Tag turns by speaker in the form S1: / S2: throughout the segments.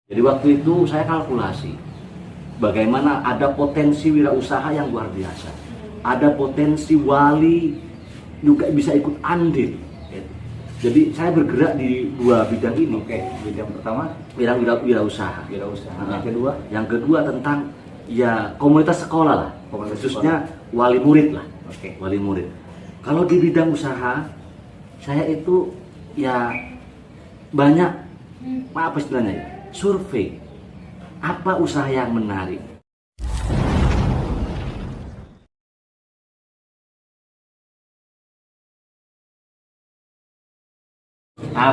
S1: Jadi waktu itu saya kalkulasi bagaimana ada potensi wirausaha yang luar biasa, ada potensi wali juga bisa ikut andil. Jadi saya bergerak di dua bidang ini.
S2: Oke, bidang pertama
S1: wirausaha. Yang kedua tentang ya komunitas sekolah lah, khususnya wali murid lah.
S2: Oke.
S1: Wali murid. Kalau di bidang usaha saya itu ya banyak apa istilahnya ya? Survei apa usaha yang menarik.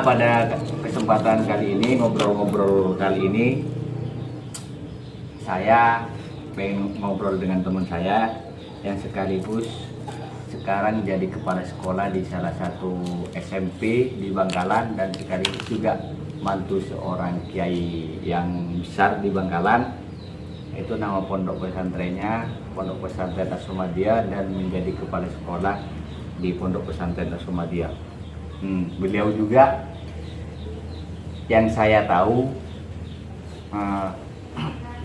S2: Pada kesempatan kali ini, ngobrol-ngobrol kali ini, saya pengen ngobrol dengan teman saya yang sekaligus sekarang jadi kepala sekolah di salah satu SMP di Bangkalan dan sekaligus juga mantu seorang kiai yang besar di Bangkalan. Itu nama pondok pesantrennya Pondok Pesantren As-Samadiyah dan menjadi kepala sekolah di Pondok Pesantren As-Samadiyah. Beliau juga yang saya tahu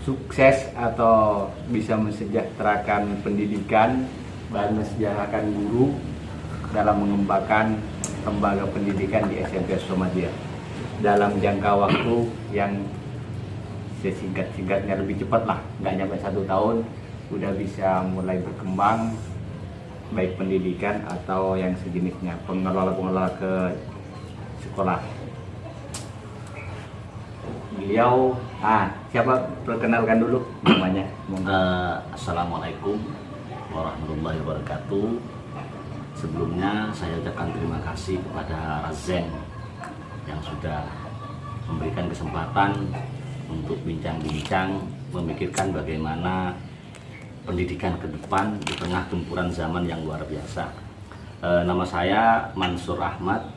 S2: sukses atau bisa mensejahterakan pendidikan dan mensejahterakan guru dalam mengembangkan lembaga pendidikan di SMP As-Samadiyah dalam jangka waktu yang sesingkat-singkatnya, lebih cepat lah, nggak nyampe 1 tahun udah bisa mulai berkembang, baik pendidikan atau yang sejenisnya, pengelola ke sekolah. Beliau, siapa, perkenalkan dulu namanya.
S1: Assalamualaikum warahmatullahi wabarakatuh. Sebelumnya saya ucapkan terima kasih kepada Razen yang sudah memberikan kesempatan untuk bincang-bincang memikirkan bagaimana pendidikan ke depan di tengah gempuran zaman yang luar biasa. Nama saya Mansur Ahmad,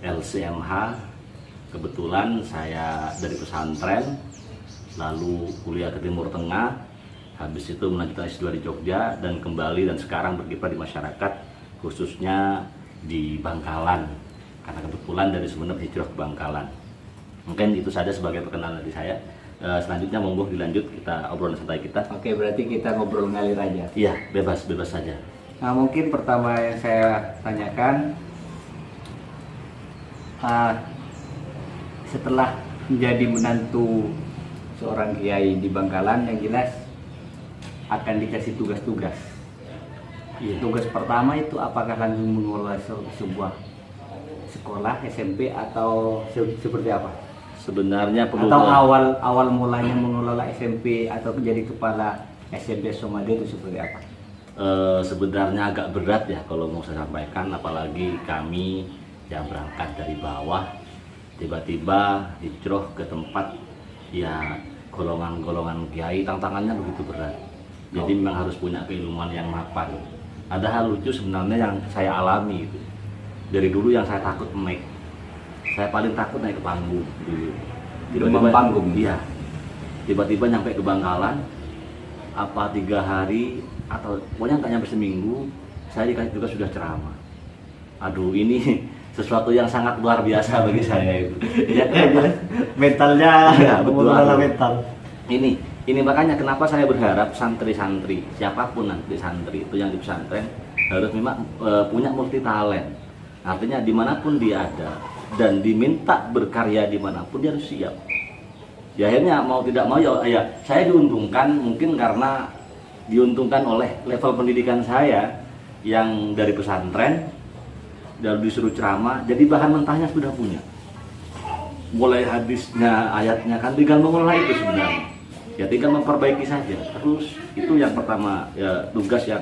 S1: LCMH. Kebetulan saya dari pesantren, lalu kuliah ke Timur Tengah, habis itu melanjutkan S2 di Jogja, dan kembali dan sekarang berkiprah di masyarakat, khususnya di Bangkalan. Karena kebetulan dari Sumeneb hijrah ke Bangkalan. Mungkin itu saja sebagai perkenalan dari saya. Selanjutnya monggo dilanjut kita obrolan santai kita.
S2: Oke, berarti kita ngobrol ngalir aja.
S1: Iya, bebas saja.
S2: Nah, mungkin pertama yang saya tanyakan, setelah menjadi menantu seorang kiai di Bangkalan, yang jelas akan dikasih tugas-tugas.
S1: Iya.
S2: Tugas pertama itu apakah langsung mengelola sebuah sekolah SMP atau seperti apa?
S1: Sebenarnya perlu
S2: Atau awal mulanya mengelola SMP atau menjadi kepala SMP As-Samadiyah itu seperti apa?
S1: Sebenarnya agak berat ya kalau mau saya sampaikan, apalagi kami yang berangkat dari bawah tiba-tiba hijrah ke tempat ya golongan-golongan kiai, tantangannya begitu berat. Jadi memang harus punya keilmuan yang mapan. Ada hal lucu sebenarnya yang saya alami itu. Dari dulu yang saya takut mic, saya paling takut naik ke panggung dulu.
S2: Tiba-tiba panggung?
S1: Iya. Tiba-tiba nyampe ke Bangkalan, apa 3 hari atau pokoknya nggak nyampe seminggu, saya dikasih juga sudah ceramah. Aduh, ini sesuatu yang sangat luar biasa bagi saya itu. Ya,
S2: mentalnya,
S1: ya, betul.
S2: Mental.
S1: Ini makanya kenapa saya berharap santri-santri, siapapun nanti santri itu yang di pesantren harus memang punya multi talent. Artinya dimanapun dia ada dan diminta berkarya dimanapun dia harus siap. Ya akhirnya mau tidak mau ya saya diuntungkan, mungkin karena diuntungkan oleh level pendidikan saya yang dari pesantren dan disuruh ceramah, jadi bahan mentahnya sudah punya. Mulai hadisnya, ayatnya kan tinggal mengolah itu sebenarnya. Ya tinggal memperbaiki saja. Terus itu yang pertama ya, tugas yang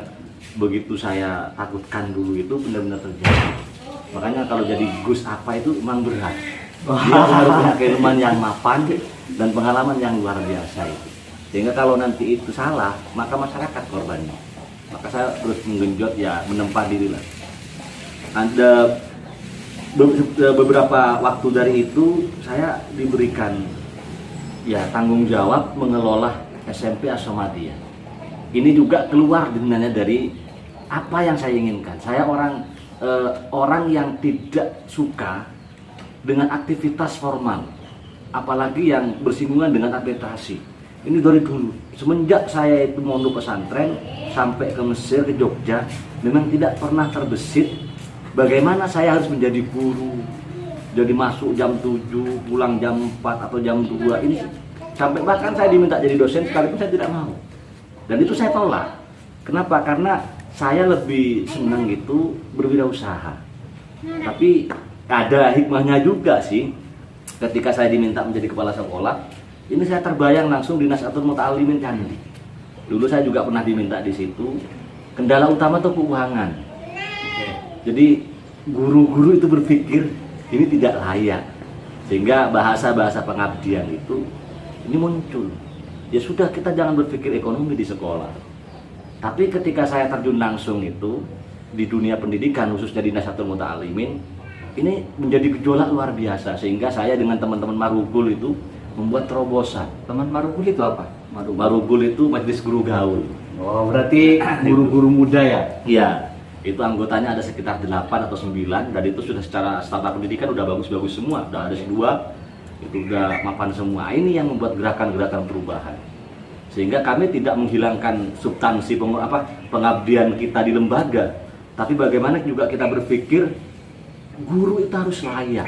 S1: begitu saya takutkan dulu itu benar-benar terjadi. Makanya kalau jadi Gus apa itu memang berat. Dia harus punya keilmuan yang mapan dan pengalaman yang luar biasa itu. Sehingga kalau nanti itu salah, maka masyarakat korbannya. Maka saya terus menggenjot ya, menempa diri lah. Ada beberapa waktu dari itu saya diberikan ya tanggung jawab mengelola SMP As-Samadiyah. Ini juga keluar sebenarnya dari apa yang saya inginkan. Saya orang yang tidak suka dengan aktivitas formal. apalagi yang bersinggungan dengan administrasi. Ini dari dulu, semenjak saya itu mondok pesantren sampai ke Mesir, ke Jogja, memang tidak pernah terbesit bagaimana saya harus menjadi guru. Jadi masuk jam 7, pulang jam 4 atau jam 2. Ini sampai bahkan saya diminta jadi dosen sekalipun saya tidak mau. Dan itu saya tolak. Kenapa? Karena saya lebih senang itu berwirausaha. Tapi ada hikmahnya juga sih. Ketika saya diminta menjadi kepala sekolah, ini saya terbayang langsung di Nasatul Muta'alimin Candi. Dulu saya juga pernah diminta di situ. Kendala utama itu keuangan. Jadi guru-guru itu berpikir ini tidak layak, sehingga bahasa-bahasa pengabdian itu ini muncul. Ya sudah, kita jangan berpikir ekonomi di sekolah. Tapi ketika saya terjun langsung itu di dunia pendidikan, khususnya di Nasatul Muta'alimin, ini menjadi gejolak luar biasa, sehingga saya dengan teman-teman Marugul itu membuat terobosan.
S2: Teman Marugul itu apa?
S1: Marugul itu Majelis Guru Gaul.
S2: Oh, berarti guru-guru muda ya?
S1: Iya, itu anggotanya ada sekitar 8 atau 9, dan itu sudah secara stata pendidikan udah bagus-bagus semua, udah ada S2, itu udah mapan semua. Ini yang membuat gerakan-gerakan perubahan, sehingga kami tidak menghilangkan substansi pengabdian kita di lembaga, tapi bagaimana juga kita berpikir guru itu harus layak.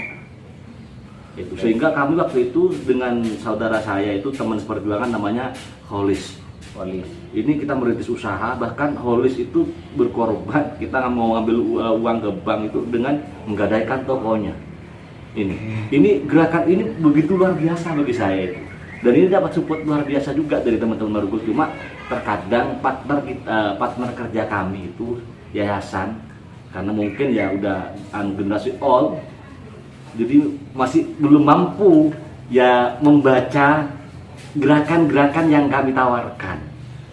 S1: Itu sehingga kami waktu itu dengan saudara saya itu teman seperjuangan namanya Holis. Ini kita merintis usaha, bahkan Holis itu berkorban, kita mau ngambil uang ke bank itu dengan menggadaikan tokonya. Ini gerakan ini begitu luar biasa bagi saya itu. Dan ini dapat support luar biasa juga dari teman-teman Marugul. Cuma terkadang partner kerja kami itu yayasan, karena mungkin ya udah generasi old, jadi masih belum mampu ya membaca gerakan-gerakan yang kami tawarkan,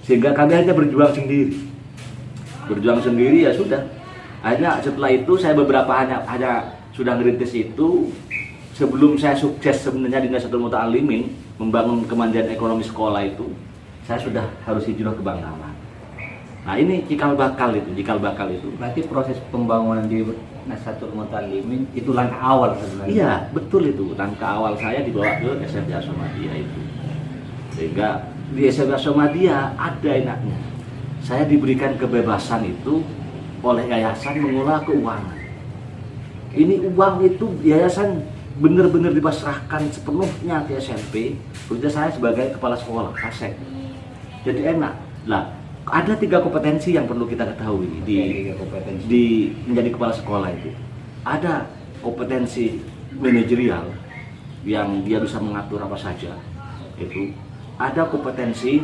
S1: sehingga kami hanya berjuang sendiri ya sudah. Akhirnya setelah itu saya beberapa hanya sudah ngerintis itu. Sebelum saya sukses sebenarnya di Nasatul Muta'alimin membangun kemandirian ekonomi sekolah itu, saya sudah harus hijrah ke Bangkalan. Nah ini cikal bakal itu.
S2: Berarti proses pembangunan di Nasatul Muta'alimin itu langkah awal sebenarnya.
S1: Iya, betul itu. Langkah awal saya dibawa ke SMP Ashomadiyah itu. Sehingga di SMP Ashomadiyah ada enaknya. Saya diberikan kebebasan itu oleh yayasan mengelola keuangan. Ini uang itu yayasan benar-benar dipasrahkan sepenuhnya ke SMP. Kemudian saya sebagai kepala sekolah, kasek. Jadi enak. Lah, ada 3 kompetensi yang perlu kita ketahui di menjadi kepala sekolah itu. Ada kompetensi manajerial yang dia bisa mengatur apa saja. Itu ada kompetensi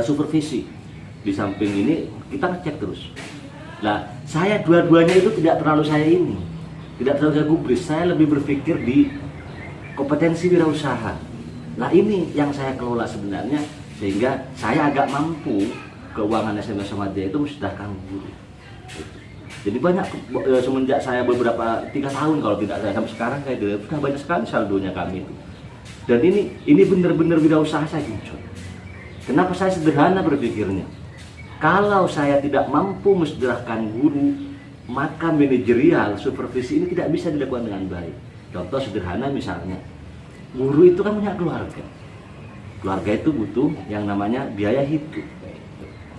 S1: supervisi. Di samping ini kita ngecek terus. Nah, saya dua-duanya itu tidak terlalu saya gubris. Saya lebih berpikir di kompetensi wirausaha. Nah, ini yang saya kelola sebenarnya, sehingga saya agak mampu keuangan SMP Ashomadiyah itu menyediakan guru. Jadi banyak semenjak saya beberapa 3 tahun kalau tidak saya sampai sekarang saya sudah banyak sekali saldonya kami itu. Dan ini benar-benar wirausaha saya muncul. Kenapa saya sederhana berpikirnya? Kalau saya tidak mampu menyediakan guru, maka manajerial supervisi ini tidak bisa dilakukan dengan baik. Contoh sederhana misalnya, guru itu kan punya keluarga. Keluarga itu butuh yang namanya biaya hidup.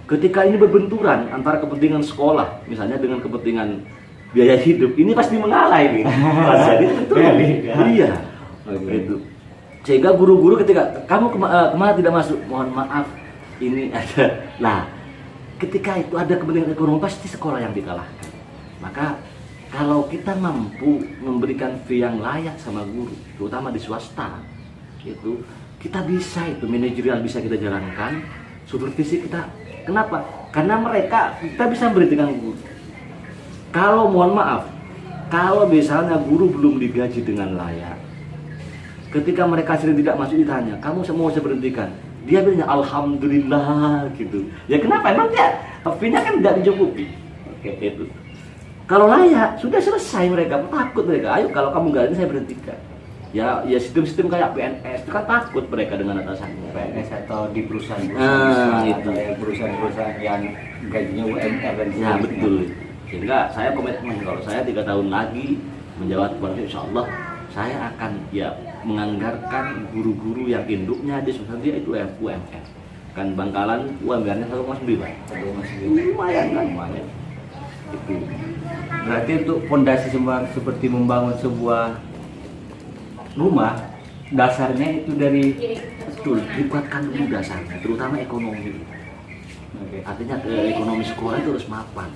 S1: Ketika ini berbenturan antara kepentingan sekolah, misalnya dengan kepentingan biaya hidup, ini pasti mengalah ini. Jadi betul. Iya. Itu. Sehingga guru-guru ketika kamu kemana tidak masuk, mohon maaf, ini ada. Nah, ketika itu ada kepentingan ekonomi, pasti sekolah yang dikalahkan. Maka kalau kita mampu memberikan fee yang layak sama guru, terutama di swasta, itu kita bisa itu manajerial bisa kita jalankan, supervisi kita. Kenapa? Karena kita bisa memberikan guru. Kalau mohon maaf, kalau misalnya guru belum digaji dengan layak, ketika mereka sering tidak masuk ditanya, kamu semua saya berhentikan. Dia bilangnya alhamdulillah gitu. Ya kenapa? Emang dia fee-nya kan tidak dicukupi. Oke, itu. Kalau layak, sudah selesai mereka, takut mereka. Ayo kalau kamu nggak ini saya berhentikan. Ya sistem-sistem kayak PNS itu kan takut mereka dengan atasannya.
S2: PNS atau di perusahaan-perusahaan
S1: itu.
S2: Atau perusahaan-perusahaan yang gajinya UMR dan
S1: ya betul. Sehingga saya komitmen kalau saya 3 tahun lagi menjawab kepala, insya Allah saya akan ya menganggarkan guru-guru yang induknya di pesantren itu UMR. Kan Bangkalan UMR-nya 1,9. Lumayan kan, lumayan. Itu.
S2: Berarti untuk fondasi seperti membangun sebuah rumah, dasarnya itu dari
S1: Betul, dibuatkan dulu dasarnya, terutama ekonomi. Artinya ekonomi sekolah itu harus mapan.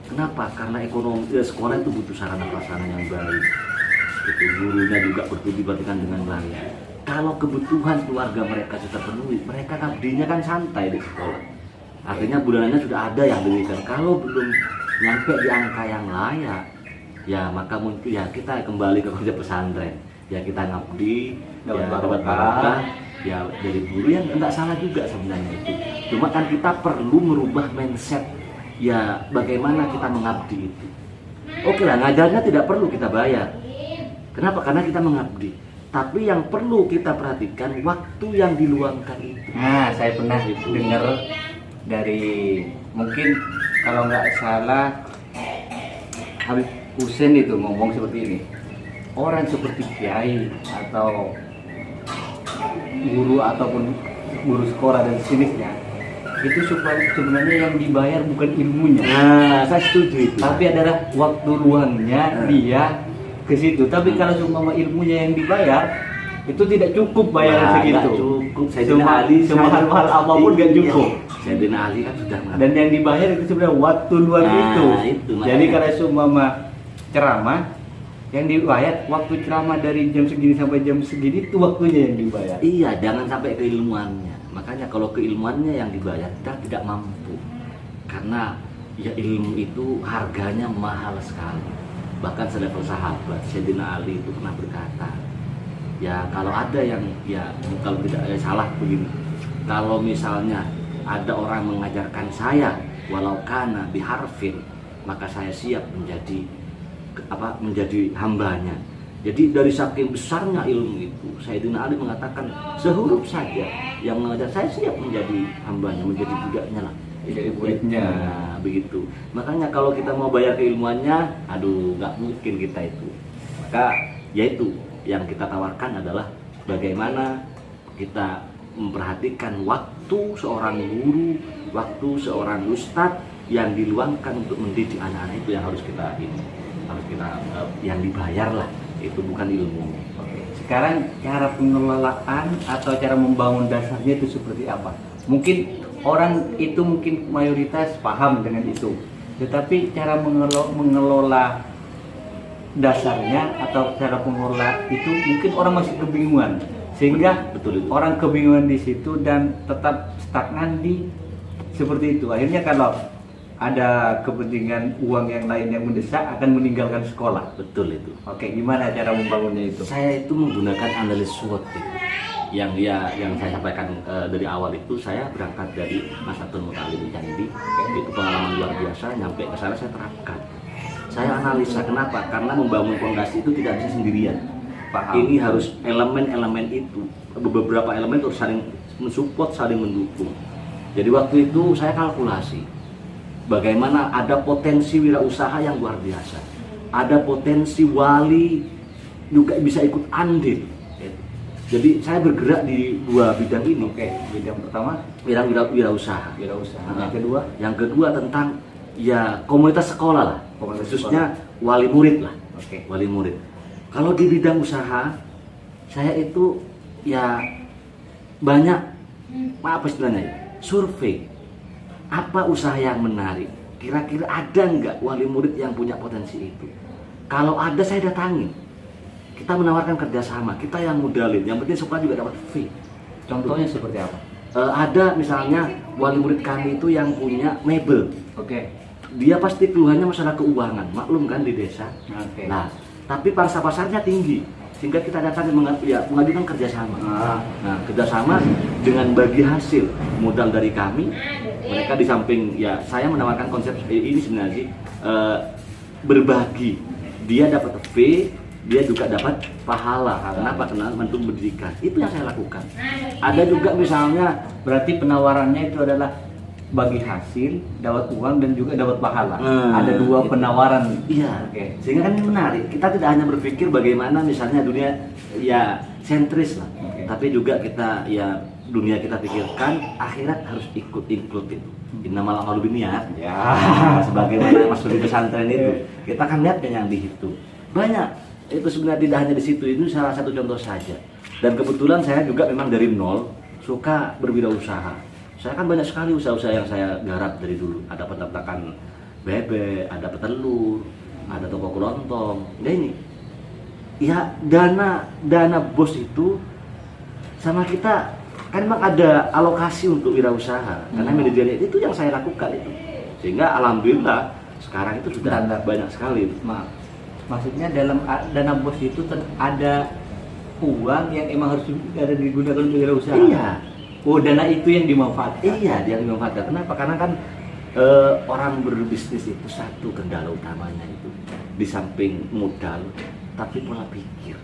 S1: Kenapa? Karena ekonomi sekolah itu butuh sarana prasarana yang baik. Itu gurunya juga perlu diperhatikan dengan baik. Kalau kebutuhan keluarga mereka sudah terpenuhi, mereka ngabdinya kan santai di sekolah. Artinya bulanannya sudah ada yang diberikan. Kalau belum nyampe di angka yang layak, ya maka mungkin ya kita kembali ke konsep pesantren. Ya kita ngabdi, dapat barokah, ya dari guru yang enggak salah juga sebenarnya itu. Cuma kan kita perlu merubah mindset ya bagaimana kita mengabdi itu. Oke lah, ngajarnya tidak perlu kita bayar. Kenapa? Karena kita mengabdi. Tapi yang perlu kita perhatikan waktu yang diluangkan itu.
S2: Nah, saya pernah dengar dari mungkin kalau nggak salah Habib Hussein itu ngomong seperti ini. Orang seperti kiai atau guru ataupun guru sekolah dan sejenisnya itu sebenarnya yang dibayar bukan ilmunya.
S1: Nah, saya setuju itu.
S2: Tapi adalah waktu luangnya dia ke situ. Tapi kalau cuma ilmunya yang dibayar, itu tidak cukup bayaran segitu.
S1: Nggak cukup.
S2: Semahal-mahal apapun nggak cukup.
S1: Sayyidina Ali kan sudah mengatakan.
S2: Dan yang dibayar itu sebenarnya waktu luang itu. Jadi kalau cuma ceramah, yang dibayar waktu ceramah dari jam segini sampai jam segini itu waktunya yang dibayar.
S1: Iya, jangan sampai keilmuannya. Makanya kalau keilmuannya yang dibayar kita tidak mampu. Karena ya ilmu itu harganya mahal sekali. Bahkan selevel sahabat, Sayyidina Ali itu pernah berkata, ya kalau ada yang ya kalau tidak salah begini. Kalau misalnya ada orang mengajarkan saya walau kana biharfin, maka saya siap menjadi hambanya. Jadi dari saking besarnya ilmu itu, Sayyidina Ali mengatakan sehuruf saja yang mengajar saya siap menjadi hambanya, menjadi budaknya lah.
S2: Jadi muridnya.
S1: Nah, begitu. Makanya kalau kita mau bayar keilmuannya, aduh nggak mungkin kita itu. Maka yaitu yang kita tawarkan adalah bagaimana kita memperhatikan waktu seorang guru, waktu seorang ustadz yang diluangkan untuk mendidik anak-anak itu yang harus kita yang dibayar lah. Itu bukan ilmu.
S2: Sekarang cara pengelolaan atau cara membangun dasarnya itu seperti apa? Mungkin orang itu mungkin mayoritas paham dengan itu, tetapi cara mengelola dasarnya atau cara pengelola itu mungkin orang masih kebingungan, sehingga
S1: betul.
S2: Orang kebingungan di situ dan tetap stagnan di seperti itu. Akhirnya kalau ada kepentingan uang yang lain yang mendesak akan meninggalkan sekolah.
S1: Betul itu.
S2: Oke, gimana cara membangunnya itu?
S1: Saya itu menggunakan analis SWOT itu. Yang saya sampaikan dari awal itu, saya berangkat dari Mas Abdul Muthalib di Candi. Itu pengalaman luar biasa, nyampe ke sana saya terapkan. Saya analisa kenapa? Karena membangun fondasi itu tidak bisa sendirian.
S2: Paham.
S1: Ini harus elemen-elemen itu, beberapa elemen harus saling mensupport, saling mendukung. Jadi waktu itu saya kalkulasi bagaimana ada potensi wirausaha yang luar biasa, ada potensi wali juga bisa ikut andil. Jadi saya bergerak di dua bidang ini.
S2: Oke, bidang pertama
S1: bidang wirausaha. Yang kedua tentang ya komunitas sekolah lah, khususnya wali murid lah.
S2: Oke.
S1: Wali murid. Kalau di bidang usaha, saya itu ya banyak apa istilahnya ya, survei. Apa usaha yang menarik? Kira-kira ada nggak wali murid yang punya potensi itu? Kalau ada saya datangin. Kita menawarkan kerjasama, kita yang modalin, yang penting sekolah juga dapat fee.
S2: Contohnya seperti apa?
S1: Ada misalnya wali murid kami itu yang punya mebel.
S2: Oke.
S1: Dia pasti keluhannya masalah keuangan, maklum kan di desa.
S2: Oke.
S1: Nah, tapi pasarnya tinggi, sehingga kita datang mengajukan kerjasama. Nah, kerjasama dengan bagi hasil modal dari kami. Mereka di samping ya saya menawarkan konsep ini sebenarnya sih berbagi. Dia dapat fee, dia juga dapat pahala. Kenapa? Karena bantu pendidikan. Itu yang saya lakukan. Ada juga misalnya
S2: berarti penawarannya itu adalah bagi hasil, dapat uang dan juga dapat pahala. Ada dua penawaran.
S1: Iya.
S2: Oke.
S1: Sehingga kan ini menarik. Kita tidak hanya berpikir bagaimana misalnya dunia ya sentris lah.
S2: Oke.
S1: Tapi juga kita ya dunia kita pikirkan akhirat harus ikut include itu. Innamal a'malu binniyat.
S2: Ya.
S1: Sebagaimana masuk di pesantren itu, kita kan lihat yang dihitung. Banyak. Itu sebenarnya tidak hanya di situ, itu salah satu contoh saja. Dan kebetulan saya juga memang dari nol suka berwirausaha. Saya kan banyak sekali usaha-usaha yang saya garap dari dulu. Ada peternakan bebek, ada petelur, ada toko kelontong. Nah ini, ya dana bos itu sama kita kan memang ada alokasi untuk wirausaha. Karena manajernya itu yang saya lakukan itu. Sehingga alhamdulillah sekarang itu sudah banyak sekali.
S2: Maksudnya dalam dana bos itu ada uang yang emang harus ada digunakan untuk wirausaha.
S1: Iya.
S2: Oh, dana itu yang dimanfaatkan.
S1: Iya, dia dimanfaatkan. Kenapa? Karena kan orang berbisnis itu satu kendala utamanya itu di samping modal, tapi pola pikir.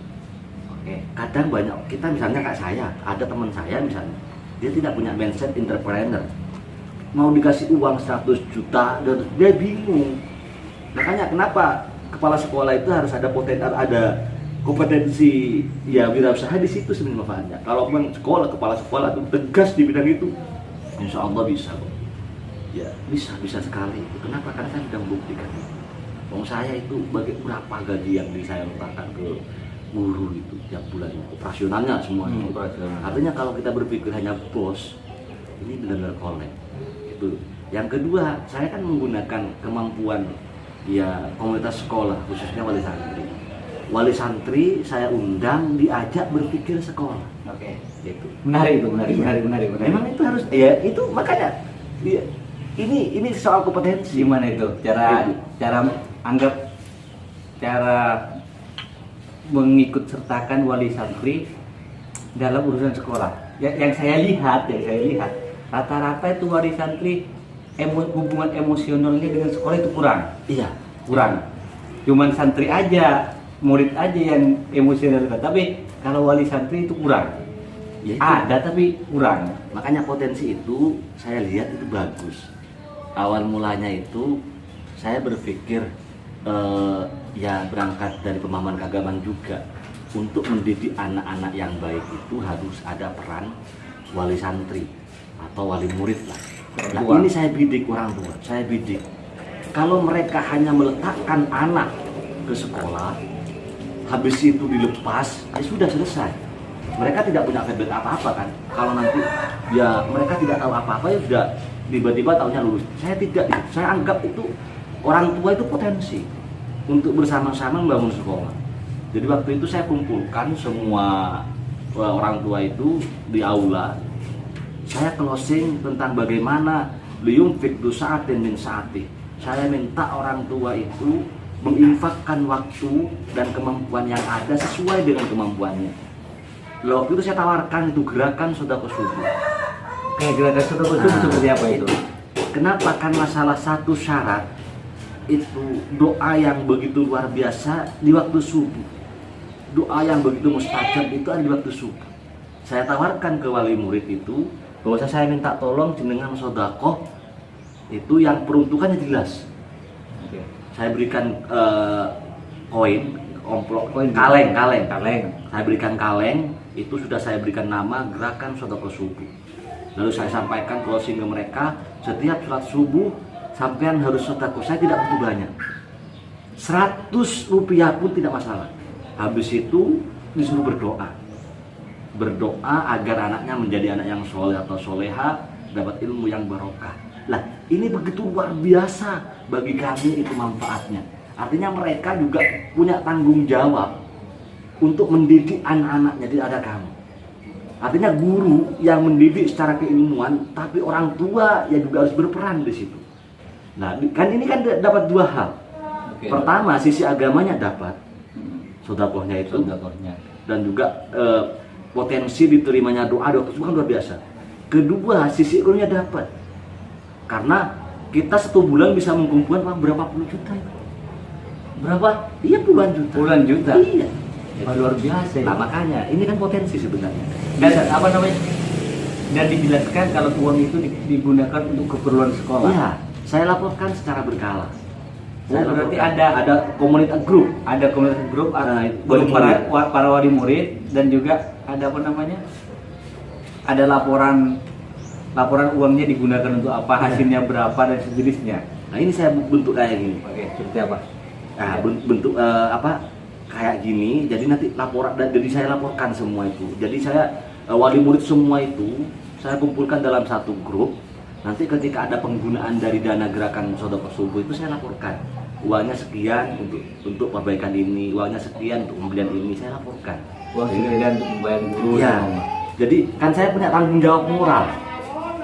S1: Oke. Kadang banyak kita misalnya kayak saya, ada teman saya misalnya, dia tidak punya mindset entrepreneur. Mau dikasih uang 100 juta dan dia bingung. Makanya kenapa kepala sekolah itu harus ada kompetensi ya wirausaha di situ sebenarnya manfaatnya. Kalau memang kepala sekolah itu tegas di bidang itu, insya Allah bisa kok. Ya bisa sekali. Kenapa? Karena saya sudah membuktikan. Saya itu berapa gaji yang saya letakkan ke guru itu tiap bulan, operasionalnya semuanya. Artinya kalau kita berpikir hanya bos, ini benar-benar kolek. Itu. Yang kedua, saya kan menggunakan kemampuan ya komunitas sekolah, khususnya wali santri. Wali santri saya undang, diajak berpikir sekolah.
S2: Oke.
S1: Gitu.
S2: Menarik.
S1: Memang itu harus ya itu makanya ya, ini soal kompetensi.
S2: Gimana itu? Cara mengikut sertakan wali santri dalam urusan sekolah. Yang saya lihat rata-rata itu wali santri hubungan emosionalnya dengan sekolah itu kurang.
S1: Iya,
S2: kurang. Cuman santri aja, murid aja yang emosional, tapi kalau wali santri itu kurang.
S1: Ya, itu.
S2: Ada tapi kurang.
S1: Makanya potensi itu saya lihat itu bagus. Awal mulanya itu saya berpikir ya berangkat dari pemahaman keagamaan juga, untuk mendidik anak-anak yang baik itu harus ada peran wali santri atau wali murid lah. Nah ini saya bidik orang tua, saya bidik. Kalau mereka hanya meletakkan anak ke sekolah, habis itu dilepas, ya sudah selesai. Mereka tidak punya feedback apa-apa kan. Kalau nanti ya mereka tidak tahu apa-apa ya sudah tiba-tiba tahunya lulus. Saya tidak, saya anggap itu orang tua itu potensi untuk bersama-sama membangun sekolah. Jadi waktu itu saya kumpulkan semua orang tua itu di aula. Saya closing tentang bagaimana liyunfik du sa'atin min sa'atih. Saya minta orang tua itu menginfakkan waktu dan kemampuan yang ada sesuai dengan kemampuannya. Lalu waktu itu saya tawarkan itu gerakan sedekah subuh.
S2: Kayak gerakan sedekah subuh seperti apa itu?
S1: Kenapa? Karena salah satu syarat itu doa yang begitu luar biasa di waktu subuh. Doa yang begitu mustajab itu ada di waktu subuh. Saya tawarkan ke wali murid itu bahwa saya minta tolong jenengan sedekah itu yang peruntukannya jelas.
S2: Oke.
S1: Saya berikan koin, kaleng. Saya berikan kaleng, itu sudah saya berikan nama gerakan sedekah subuh. Lalu saya sampaikan closing ke mereka, setiap sholat subuh sampean harus sedekah. Saya tidak butuh banyak, 100 rupiah pun tidak masalah. Habis itu disuruh berdoa agar anaknya menjadi anak yang soleh atau soleha, dapat ilmu yang barokah. Lah ini begitu luar biasa bagi kami itu manfaatnya. Artinya mereka juga punya tanggung jawab untuk mendidik anak-anaknya, tidak ada kamu. Artinya guru yang mendidik secara keilmuan, tapi orang tua yang juga harus berperan di situ. Nah kan ini kan dapat dua hal.
S2: Oke.
S1: Pertama sisi agamanya dapat, sedekahnya itu, dan juga potensi diterimanya doa itu kan luar biasa. Kedua sisi ekonominya dapat, karena kita 1 bulan bisa mengumpulkan berapa puluh juta. Berapa? Iya puluhan juta.
S2: Puluhan juta.
S1: Iya.
S2: Luar biasa.
S1: Nah makanya ini kan potensi sebenarnya.
S2: Dan apa namanya? Dan dijelaskan kalau uang itu digunakan untuk keperluan sekolah.
S1: Iya, saya laporkan secara berkala. Saya
S2: berarti
S1: laporkan.
S2: ada
S1: komunitas grup.
S2: ada komunitas grup
S1: Nah,
S2: untuk
S1: wali
S2: para wali murid, dan juga ada apa namanya, ada laporan uangnya digunakan untuk apa, hasilnya berapa dan sejenisnya.
S1: Nah ini saya bentuk kayak gini.
S2: Oke, seperti apa?
S1: Nah bentuk kayak gini. Jadi nanti jadi saya laporkan semua itu. Jadi saya wali murid semua itu saya kumpulkan dalam satu grup. Nanti ketika ada penggunaan dari dana gerakan Sodako Subuh itu saya laporkan. Uangnya sekian untuk perbaikan ini, uangnya sekian untuk pembelian ini, saya laporkan.
S2: Uang sekian untuk membayar guru.
S1: Iya. Jadi kan saya punya tanggung jawab moral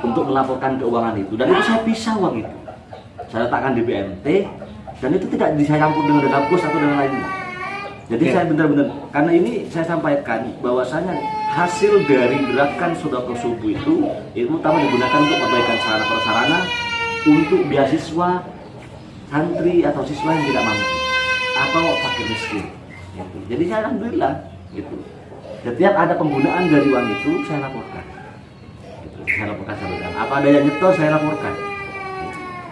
S1: untuk melaporkan keuangan itu, dan itu saya pisah uang itu. Saya letakkan di BMT, dan itu tidak bisa campur dengan dana bos atau dana lainnya. Jadi saya benar-benar, karena ini saya sampaikan bahwasanya hasil dari gerakan Sodako Subuh itu utama digunakan untuk perbaikan sarana prasarana untuk beasiswa santri atau siswa yang tidak mampu atau fakir miskin. Gitu. Jadi saya alhamdulillah gitu. Setiap ada penggunaan dari uang itu saya laporkan. Gitu. Saya laporkan saudara. Apa ada yang nyetor saya laporkan.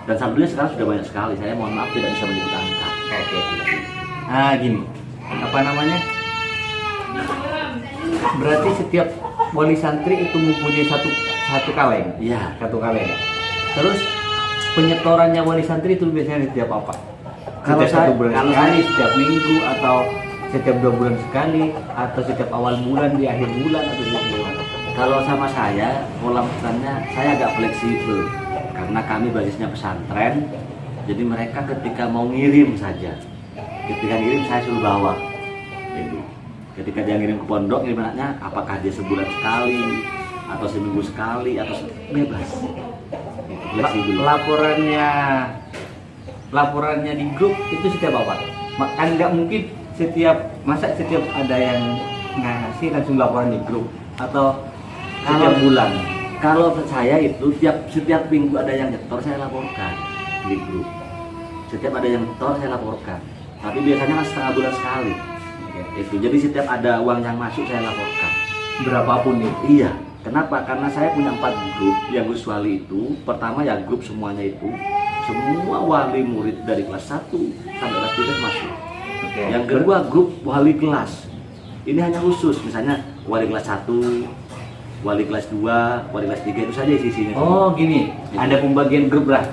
S1: Dan alhamdulillah sekarang sudah banyak sekali. Saya mohon maaf tidak bisa menyebut angka.
S2: Oke. Nah gini, apa namanya? Berarti setiap wali santri itu mempunyai satu kaleng.
S1: Iya.
S2: Satu kaleng. Terus penyetorannya wali santri itu biasanya setiap apa?
S1: Kalau
S2: Setiap
S1: saya-
S2: satu bulan
S1: kalau
S2: sekali,
S1: saya-
S2: setiap minggu, atau setiap 2 bulan sekali, atau setiap awal bulan, di akhir bulan, atau gimana?
S1: Kalau sama saya, pola pesannya saya agak fleksibel karena kami basisnya pesantren. Jadi mereka ketika mau ngirim saja, ketika ngirim saya suruh bawa. Gitu. Ketika dia ngirim ke pondok, ngirim anaknya, apakah dia sebulan sekali atau seminggu sekali atau bebas. Gitu, fleksibel.
S2: Laporannya di grup itu setiap apa? Kan nggak mungkin setiap ada yang ngasih langsung laporan di grup, atau setiap bulan.
S1: Kalau saya itu setiap minggu ada yang nyetor saya laporkan di grup. Setiap ada yang nyetor saya laporkan. Tapi biasanya kan setengah bulan sekali. Itu. Jadi setiap ada uang yang masuk saya laporkan.
S2: Berapapun itu.
S1: Iya. Kenapa? Karena saya punya 4 grup yang khusus wali itu. Pertama ya grup semuanya itu semua wali murid dari kelas 1 sampai kelas 3 masuk.
S2: Oke.
S1: Yang kedua grup wali kelas. Ini hanya khusus, misalnya wali kelas 1, wali kelas 2, wali kelas 3 itu saja isinya.
S2: Oh gini, ada pembagian grup lah.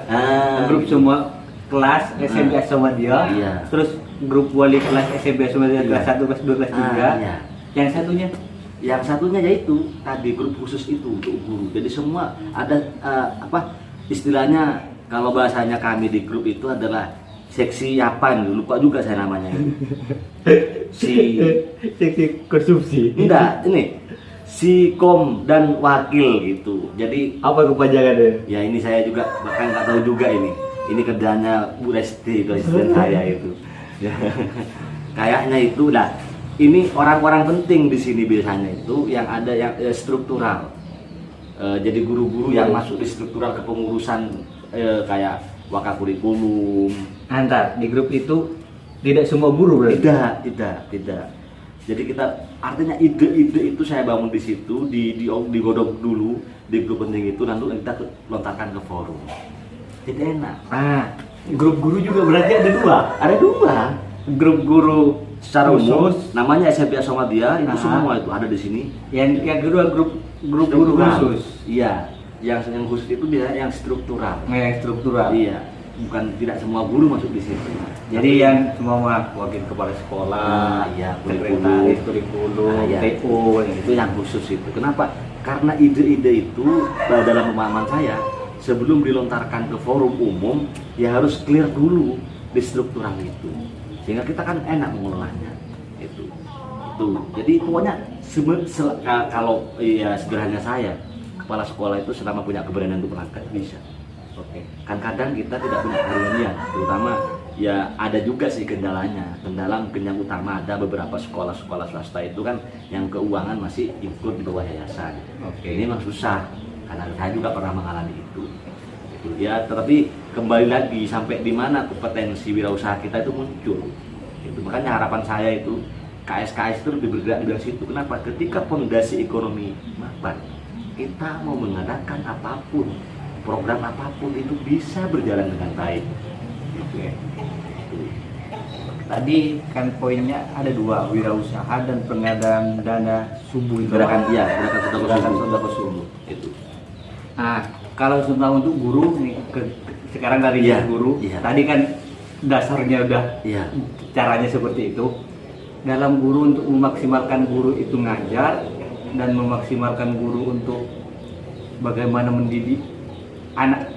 S2: Grup semua kelas SMP sama dia.
S1: Iya.
S2: Terus grup wali kelas SMP sama dia
S1: Iya.
S2: kelas 1, kelas 2, kelas 3.
S1: Iya.
S2: Yang satunya
S1: Yang satunya yaitu tadi grup khusus itu untuk guru. Jadi semua ada istilahnya, kalau bahasanya kami di grup itu adalah seksi apa nih, lupa juga saya namanya.
S2: seksi konsumsi.
S1: Enggak, ini si kom dan wakil gitu. Jadi
S2: Apa kepanjangannya?
S1: ya ini saya juga bahkan nggak tahu juga ini. Ini kerjanya Bu Resti, itu asisten saya itu. Ya. Kayaknya itu dah. Ini orang-orang penting di sini biasanya itu yang ada yang struktural. Jadi guru-guru yang masuk di struktural kepengurusan kayak wakakurikulum.
S2: Antar di grup itu tidak semua guru berarti.
S1: Tidak. Jadi kita artinya ide-ide itu saya bangun di situ, digodok dulu di grup penting itu, lalu kita lontarkan ke forum. Jadi enak.
S2: Grup guru juga berarti ada 2.
S1: Ada 2 grup guru secara umum,
S2: Khusus.
S1: namanya SMP Aswamadiyah itu
S2: Ah.
S1: semua itu ada di sini.
S2: Yang kedua grup guru
S1: Struktural.
S2: khusus.
S1: Iya, yang khusus itu biasanya yang struktural.
S2: Yang struktural.
S1: Iya, bukan tidak semua guru masuk di situ.
S2: Jadi yang semua wakil kepala sekolah,
S1: iya,
S2: sekretaris kurikulum,
S1: iya.
S2: TO,
S1: Itu yang khusus itu. Kenapa? Karena ide-ide itu dalam pemahaman saya sebelum dilontarkan ke forum umum ya harus clear dulu di struktural itu, sehingga kita kan enak mengelolanya. Itu. Jadi pokoknya kalau ya sederhana saya, kepala sekolah itu selama punya keberanian untuk melangkah bisa.
S2: Oke.
S1: Kan kadang kita tidak punya keberanian, terutama ya ada juga sih kendalanya. Kendala mungkin yang utama ada beberapa sekolah-sekolah swasta itu kan yang keuangan masih ikut di bawah yayasan.
S2: Oke.
S1: Ini memang susah karena saya juga pernah mengalami itu. Gitu. Ya, tetapi kembali lagi sampai di mana kompetensi wirausaha kita itu muncul. Itu makanya harapan saya itu KS itu lebih bergerak di bidang situ. Kenapa? Ketika fondasi ekonomi mapan, kita mau mengadakan apapun, program apapun itu bisa berjalan dengan baik. Gitu ya. itu.
S2: Tadi kan poinnya ada dua, wirausaha dan pengadaan dana subuh itu.
S1: Gerakan
S2: Gerakan
S1: subuh
S2: sodako subuh.
S1: itu.
S2: Nah, kalau sunnah untuk guru nih, sekarang dari
S1: Iya,
S2: guru,
S1: iya.
S2: tadi kan dasarnya udah
S1: Iya.
S2: caranya seperti itu. Dalam guru untuk memaksimalkan guru itu ngajar dan memaksimalkan guru untuk bagaimana mendidik anak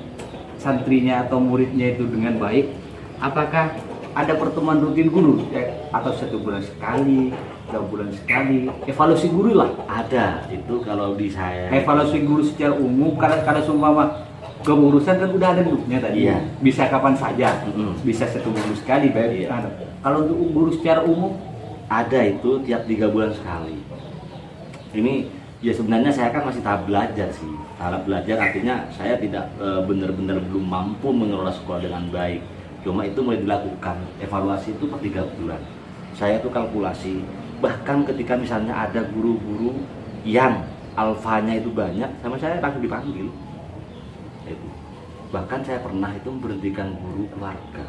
S2: santrinya atau muridnya itu dengan baik. Apakah ada pertemuan rutin guru atau 1 bulan sekali, 2 bulan sekali, evaluasi guru lah?
S1: Ada itu kalau di saya.
S2: Evaluasi guru secara umum, karena seumpama kepengurusan kan udah ada grupnya tadi.
S1: Iya.
S2: Bisa kapan saja,
S1: Mm-mm.
S2: bisa 1 minggu sekali.
S1: Iya.
S2: Nah, kalau untuk guru secara umum,
S1: Ada itu tiap 3 bulan sekali. Ini ya sebenarnya saya kan masih tahap belajar sih. Tahap belajar artinya saya tidak benar-benar belum mampu mengelola sekolah dengan baik. Cuma itu mulai dilakukan evaluasi itu per 3 bulan. Saya tuh kalkulasi. Bahkan ketika misalnya ada guru-guru yang alfanya itu banyak, sama saya langsung dipanggil. Itu. Bahkan saya pernah itu memberhentikan guru keluarga.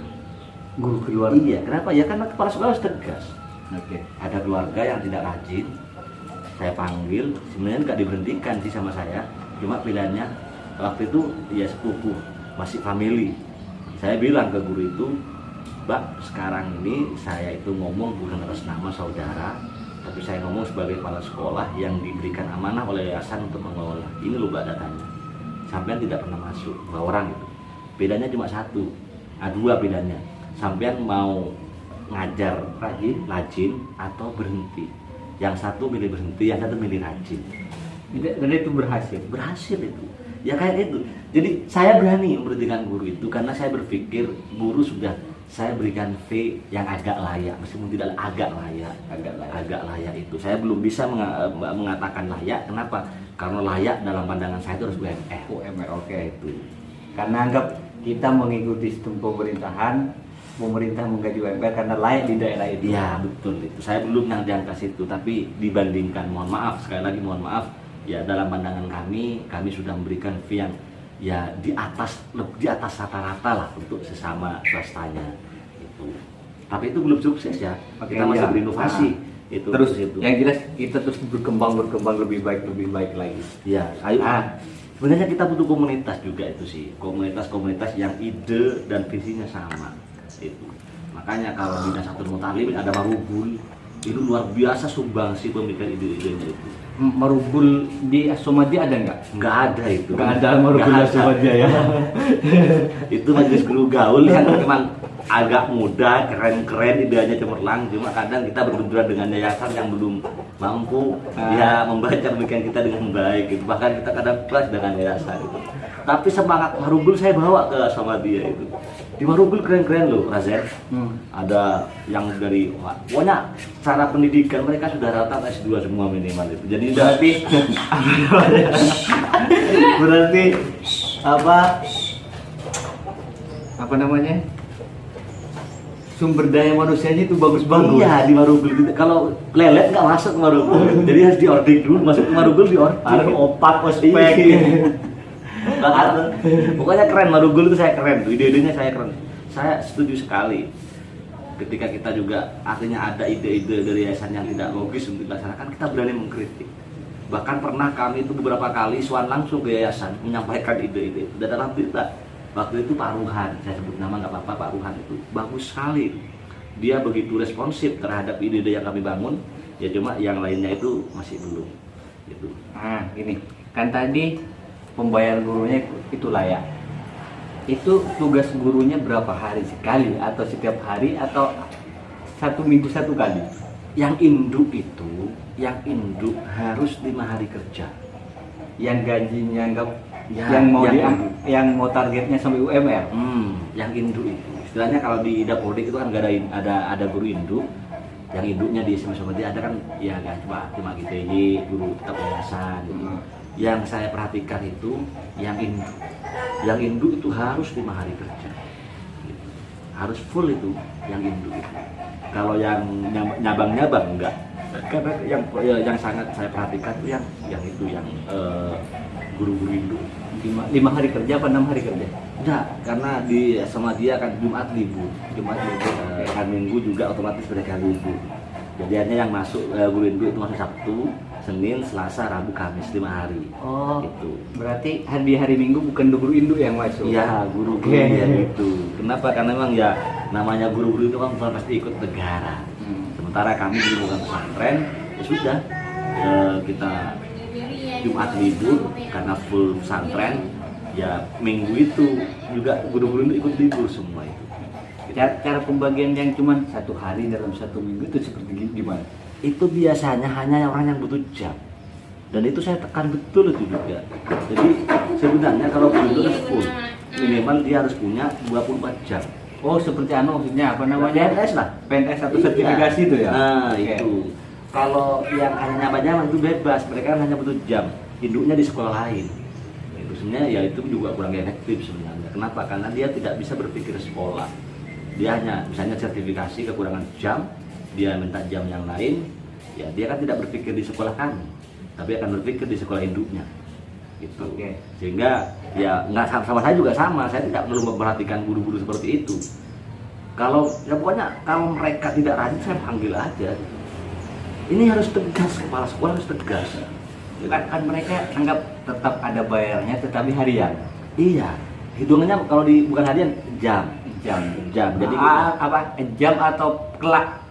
S2: guru keluar.
S1: Iya, kenapa? Ya karena kepala sekolah harus tegas.
S2: Oke.
S1: Ada keluarga yang tidak rajin, saya panggil, sebenarnya nggak diberhentikan sih sama saya, cuma pilihannya waktu itu ya sepupu, masih family. Saya bilang ke guru itu, Mbak, sekarang ini saya itu ngomong bukan atas nama saudara, tapi saya ngomong sebagai kepala sekolah yang diberikan amanah oleh yayasan untuk mengelola. Ini loh Mbak datanya, sampean tidak pernah masuk, 2 orang itu. Bedanya cuma 1, 2 bedanya. Sampean mau ngajar rajin atau berhenti. Yang 1 milih berhenti, yang 1 milih rajin.
S2: Dan itu
S1: Berhasil itu. Ya kayak itu. Jadi saya berani memberhentikan guru itu karena saya berpikir guru sudah saya berikan V yang agak layak, meskipun tidak agak layak itu. Saya belum bisa mengatakan layak. Kenapa? Karena layak dalam pandangan saya itu harus UMR.
S2: UMR, oke.
S1: Itu.
S2: Karena anggap kita mengikuti sistem pemerintahan, pemerintah menggaji UMR karena layak di daerah itu.
S1: Iya betul itu. Saya belum yang di angka situ, tapi dibandingkan, mohon maaf sekali lagi mohon maaf, ya dalam pandangan kami sudah memberikan fee yang ya di atas rata-rata lah untuk sesama swastanya itu. Tapi itu belum sukses ya.
S2: Oke,
S1: Kita masih
S2: iya.
S1: berinovasi. Itu
S2: Terus
S1: itu.
S2: yang jelas kita terus berkembang lebih baik lagi.
S1: Ya, ayo. Sebenarnya kita butuh komunitas juga itu sih. Komunitas yang ide dan visinya sama. Itu. Makanya kalau di Nasatul Muta'alimin ada Marubul, itu luar biasa sumbangsi pemikiran ide-idenya itu.
S2: Marubul di Asomadi ada nggak?
S1: Nggak ada itu.
S2: Nggak ada Marubul
S1: Nggak ada.
S2: Asomadi ya.
S1: Itu majelis guru gaul yang memang agak muda, keren-keren, idenya cemerlang. Cuma kadang kita berbenturan dengan yayasan yang belum mampu ya membaca pemikiran kita dengan baik gitu. Bahkan kita kadang kelas dengan yayasan itu. Tapi semangat Marubul saya bawa ke sama dia itu. Di Marubul keren-keren loh, Razen. Ada yang dari, pokoknya secara pendidikan mereka sudah rata S2 semua minimal itu. Jadi
S2: berarti apa namanya? Sumber daya manusianya itu bagus-bagus.
S1: Iya di Marubul gitu. Kalau lelet nggak masuk ke Marubul. Jadi harus diorder dulu, masuk ke Marubul diorder.
S2: Harus opak, ospek.
S1: Iya. Pokoknya keren, Marugul itu saya keren tuh, ide-idenya saya keren. Saya setuju sekali. Ketika kita juga artinya ada ide-ide dari yayasan yang tidak logis untuk dilaksanakan, kita berani mengkritik. Bahkan pernah kami itu beberapa kali suan langsung ke yayasan menyampaikan ide-ide itu. Dan alhamdulillah waktu itu Pak Ruhan, saya sebut nama nggak apa-apa, Pak Ruhan itu bagus sekali. Dia begitu responsif terhadap ide-ide yang kami bangun. Ya cuma yang lainnya itu masih belum. Gitu.
S2: Nah, ini kan tadi pembayaran gurunya itu layak. Itu tugas gurunya berapa hari sekali atau setiap hari atau 1 minggu 1 kali?
S1: Yang induk itu, yang induk harus 5 hari kerja.
S2: Yang gajinya enggak
S1: Ya,
S2: yang mau targetnya sampai UMR.
S1: Yang induk itu. Istilahnya kalau di Dapodik itu kan nggak ada guru induk. Yang induknya di SMA ada kan ya nggak cuma GTY, guru tetap yayasan gitu. Yang saya perhatikan itu yang induk itu harus 5 hari kerja gitu. Harus full itu yang induk itu. Kalau yang nyabang-nyabang enggak. Karena yang sangat saya perhatikan tuh yang itu yang guru-guru Hindu.
S2: 5 hari kerja apa 6 hari kerja?
S1: Enggak, karena di sama dia kan Jumat libur, kan Minggu juga otomatis mereka libur. Jadi hanya yang masuk guru Hindu itu masuk Sabtu, Senin, Selasa, Rabu, Kamis 5 hari.
S2: Oh,
S1: itu.
S2: Berarti di hari Minggu bukan guru Hindu yang masuk?
S1: Iya, guru-guru yang itu. Kenapa? Karena memang ya namanya guru-guru itu kan pasti ikut negara. Sementara kami di bukan pesantren, ya sudah kita Jumat libur karena full pesantren. Ya Minggu itu juga guru-guru itu ikut libur semua itu.
S2: Cara pembagian yang cuma 1 hari dalam 1 minggu itu seperti gimana?
S1: Itu biasanya hanya orang yang butuh jam, dan itu saya tekan betul itu juga. Jadi sebenarnya kalau guru itu full minimal dia harus punya 24 jam.
S2: Oh, seperti maksudnya apa namanya?
S1: PNS lah,
S2: PNS atau sertifikasi itu ya?
S1: Nah,
S2: okay.
S1: Itu kalau yang hanya nyapa-nyapa itu bebas, mereka hanya butuh jam, induknya di sekolah lain. Itu sebenarnya ya itu juga kurang efektif sebenarnya. Kenapa? Karena dia tidak bisa berpikir sekolah. Dia hanya misalnya sertifikasi kekurangan jam, dia minta jam yang lain, ya dia kan tidak berpikir di sekolah kami, tapi akan berpikir di sekolah induknya. Gitu.
S2: Okay.
S1: Sehingga ya nggak sama saya juga sama, saya tidak perlu memperhatikan guru-guru seperti itu. Kalau ya pokoknya kalau mereka tidak rajin saya panggil aja. Ini harus tegas, kepala sekolah harus tegas.
S2: Kan mereka anggap tetap ada bayarnya tetapi harian.
S1: Iya, hitungannya kalau bukan harian jam. Jadi
S2: apa jam atau kelak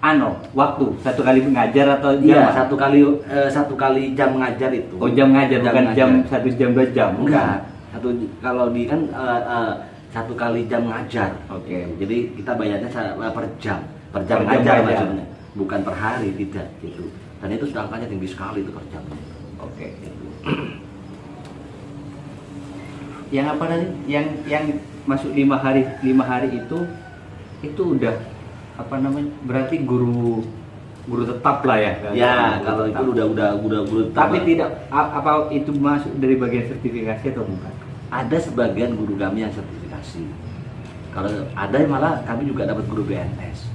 S2: waktu 1 kali mengajar atau jam?
S1: Iya, satu kali jam mengajar itu.
S2: Oh, jam mengajar bukan mengajar. Jam 1 jam 2 jam.
S1: Enggak. Kalau di kan 1 kali jam mengajar.
S2: Oke.
S1: Jadi kita bayarnya per jam mengajar maksudnya. Bukan per hari, tidak gitu. Dan itu sudah angkanya tinggi sekali itu per jam.
S2: Oke. Gitu. Yang apa tadi? Yang masuk 5 hari itu udah apa namanya? Berarti guru tetap lah ya.
S1: Ya, kalau itu udah guru tetap.
S2: Tapi tidak apa itu masuk dari bagian sertifikasi atau bukan?
S1: Ada sebagian guru kami yang sertifikasi. Kalau ada malah kami juga dapat guru BNS.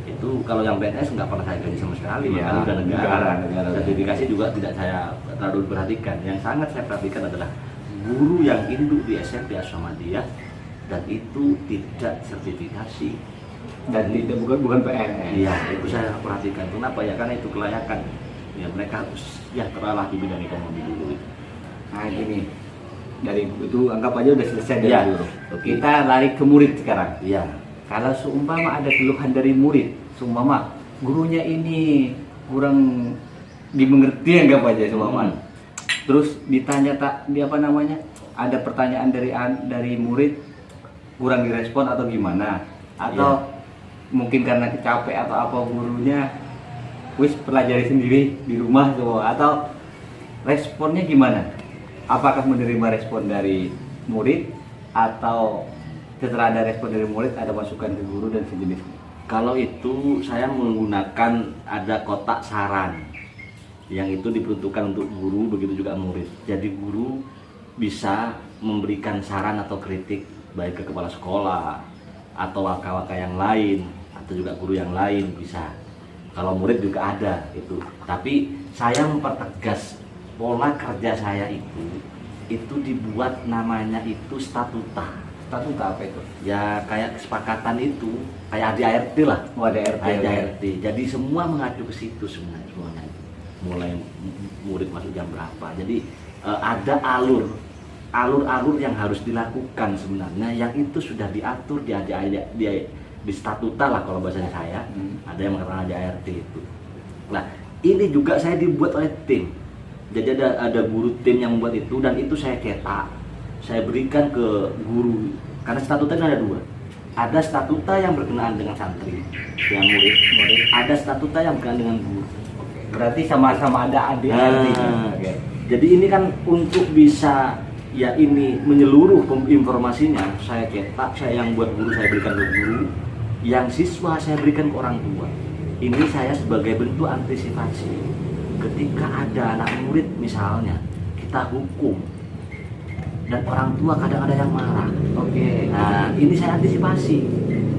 S1: Itu kalau yang BNS nggak pernah saya gaji sama sekali,
S2: ya,
S1: makanya udah negara. Sertifikasi
S2: negara.
S1: juga tidak saya terlalu perhatikan. Yang sangat saya perhatikan adalah guru yang induk di SMP Aswamadiyah dan itu tidak sertifikasi
S2: dan tidak bukan PNS.
S1: Iya, itu saya perhatikan. Kenapa ya? Karena itu kelayakan. Ya mereka harus lah di bidang ekonomi dulu.
S2: Nah gini, dari itu anggap aja udah selesai dari guru.
S1: Okay.
S2: Kita lari ke murid sekarang.
S1: Iya.
S2: Kalau seumpama ada keluhan dari murid, seumpama gurunya ini kurang dimengerti, anggap aja seumpama. Terus ditanya ada pertanyaan dari murid kurang direspon atau gimana? Atau mungkin karena capek atau apa gurunya wis pelajari sendiri di rumah semua, atau responnya gimana? Apakah menerima respon dari murid atau setelah ada respon dari murid ada masukan ke guru dan sejenisnya?
S1: Kalau itu saya menggunakan ada kotak saran yang itu diperuntukkan untuk guru, begitu juga murid. Jadi guru bisa memberikan saran atau kritik baik ke kepala sekolah atau waka-waka yang lain atau juga guru yang lain bisa. Kalau murid juga ada itu. Tapi saya mempertegas pola kerja saya itu dibuat namanya itu statuta.
S2: Statuta apa itu?
S1: Ya kayak kesepakatan itu, kayak ADART lah.
S2: Oh,
S1: ADART. Jadi semua mengacu ke situ semuanya. Mulai murid masuk jam berapa. Jadi ada alur yang harus dilakukan sebenarnya, yang itu sudah diatur di statuta lah kalau bahasanya saya. Ada yang mengatakan ADART itu. Nah, ini juga saya dibuat oleh tim. Jadi ada guru tim yang membuat itu, dan itu saya cetak, saya berikan ke guru. Karena statuta ada 2. Ada statuta yang berkenaan dengan santri, yang murid. Ada statuta yang berkenaan dengan guru.
S2: Berarti sama-sama ada ADART.
S1: Jadi ini kan untuk bisa ya ini menyeluruh informasinya saya cetak, saya yang buat guru saya berikan ke guru, yang siswa saya berikan ke orang tua. Ini saya sebagai bentuk antisipasi. Ketika ada anak murid misalnya kita hukum dan orang tua kadang ada yang marah. Nah ini saya antisipasi.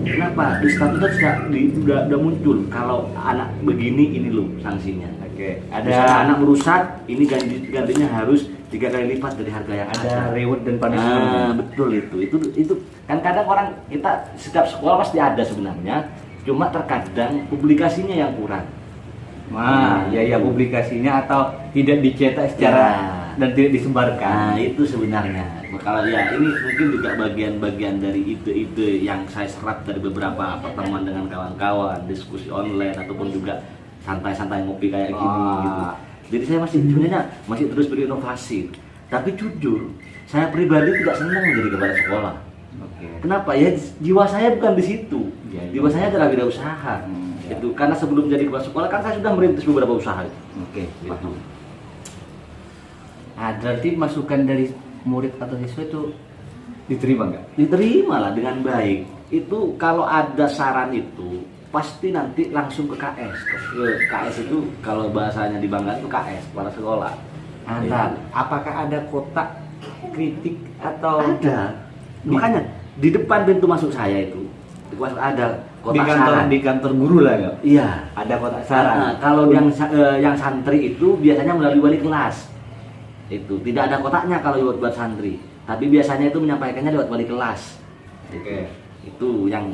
S1: Kenapa? Di statuta udah muncul kalau anak begini ini loh sanksinya.
S2: Oke.
S1: Misalnya anak merusak, ini gantinya harus 3 kali lipat dari harga yang
S2: Ada reward dan punishment.
S1: betul itu kan kadang orang kita setiap sekolah pasti ada sebenarnya, cuma terkadang publikasinya yang kurang.
S2: Ya publikasinya atau tidak dicetak secara dan tidak disebarkan.
S1: Nah itu sebenarnya. Kalau ya ini mungkin juga bagian-bagian dari ide-ide yang saya serap dari beberapa pertemuan dengan kawan-kawan, diskusi online ataupun juga santai-santai ngopi kayak gini gitu. Jadi saya sebenarnya masih terus berinovasi. Tapi jujur, saya pribadi tidak senang menjadi kepala sekolah. Kenapa? Ya jiwa saya bukan di situ. Jiwa saya adalah wirausaha. Itu karena sebelum jadi kepala sekolah kan saya sudah merintis beberapa usaha.
S2: Gitu. Nah, berarti masukan dari murid atau siswa itu diterima nggak?
S1: Diterima lah dengan baik. Itu kalau ada saran itu pasti nanti langsung ke KS. KS itu kalau bahasanya di Bangka itu KS, kepala sekolah.
S2: Apakah ada kotak kritik atau
S1: ada? Makanya di depan pintu masuk saya itu ada kotak saran.
S2: Di kantor guru lah ya?
S1: Iya,
S2: ada kotak saran.
S1: Kalau yang santri itu biasanya melalui wali kelas. Itu tidak ada kotaknya kalau buat santri, tapi biasanya itu menyampaikannya lewat wali kelas. Itu yang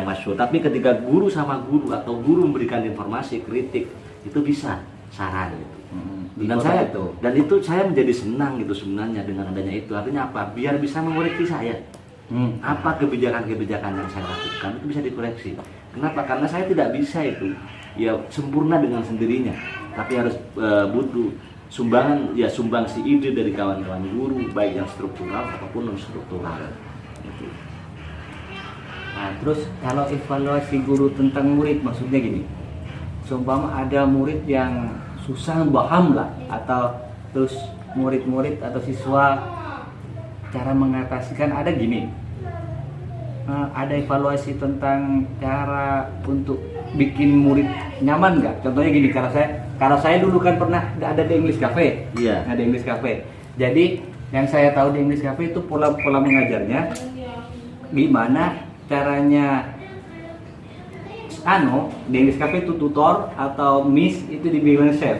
S1: masyhur. Tapi ketika guru sama guru atau guru memberikan informasi kritik itu bisa saran gitu. Dan itu saya menjadi senang gitu sebenarnya dengan adanya itu. Artinya apa? Biar bisa mengoreksi saya. Apa kebijakan-kebijakan yang saya lakukan itu bisa dikoreksi. Kenapa? Karena saya tidak bisa itu ya sempurna dengan sendirinya, tapi harus butuh sumbangsi ide dari kawan-kawan guru, baik yang struktural ataupun non struktural. Gitu.
S2: Nah, terus kalau evaluasi guru tentang murid maksudnya gini, seumpama ada murid yang susah paham lah, atau terus murid-murid atau siswa cara mengatasikan ada gini, ada evaluasi tentang cara untuk bikin murid nyaman nggak? Contohnya gini, kalau saya dulu kan pernah ada di English Cafe.
S1: Iya.
S2: Ada English Cafe. Jadi yang saya tahu di English Cafe itu pola mengajarnya gimana caranya. Di English Cafe itu tutor atau miss itu dibilang chef.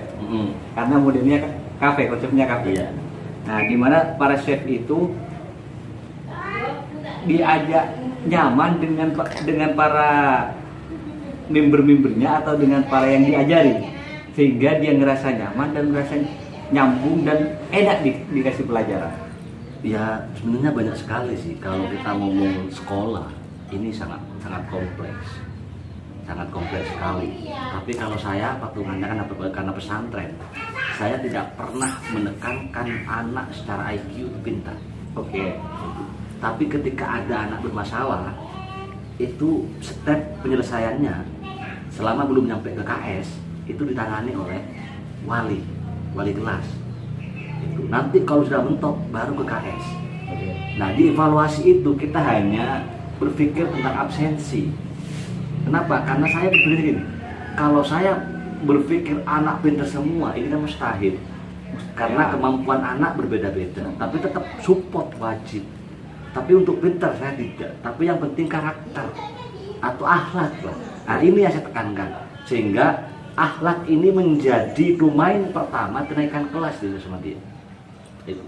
S2: Karena modelnya cafe, konsepnya cafe.
S1: Iya.
S2: Nah, dimana para chef itu diajak nyaman dengan para member-membernya atau dengan para yang diajari, sehingga dia ngerasa nyaman dan ngerasa nyambung dan enak dikasih pelajaran.
S1: Ya sebenarnya banyak sekali sih kalau kita ngomong sekolah ini sangat kompleks sekali. Tapi kalau saya patungannya karena pesantren, saya tidak pernah menekankan anak secara IQ itu pintar. Tapi ketika ada anak bermasalah, itu step penyelesaiannya selama belum nyampe ke KS itu ditangani oleh wali kelas. Itu nanti kalau sudah mentok baru ke KS. Nah, di evaluasi itu kita hanya berpikir tentang absensi. Kenapa? Karena saya berpikir gini, kalau saya berpikir anak pintar semua ini kan mustahil. Karena kemampuan anak berbeda-beda, tapi tetap support wajib. Tapi untuk pintar saya tidak, tapi yang penting karakter atau akhlak lah. Nah, ini yang saya tekankan, sehingga akhlak ini menjadi domain pertama kenaikan kelas di sama dia. Itu.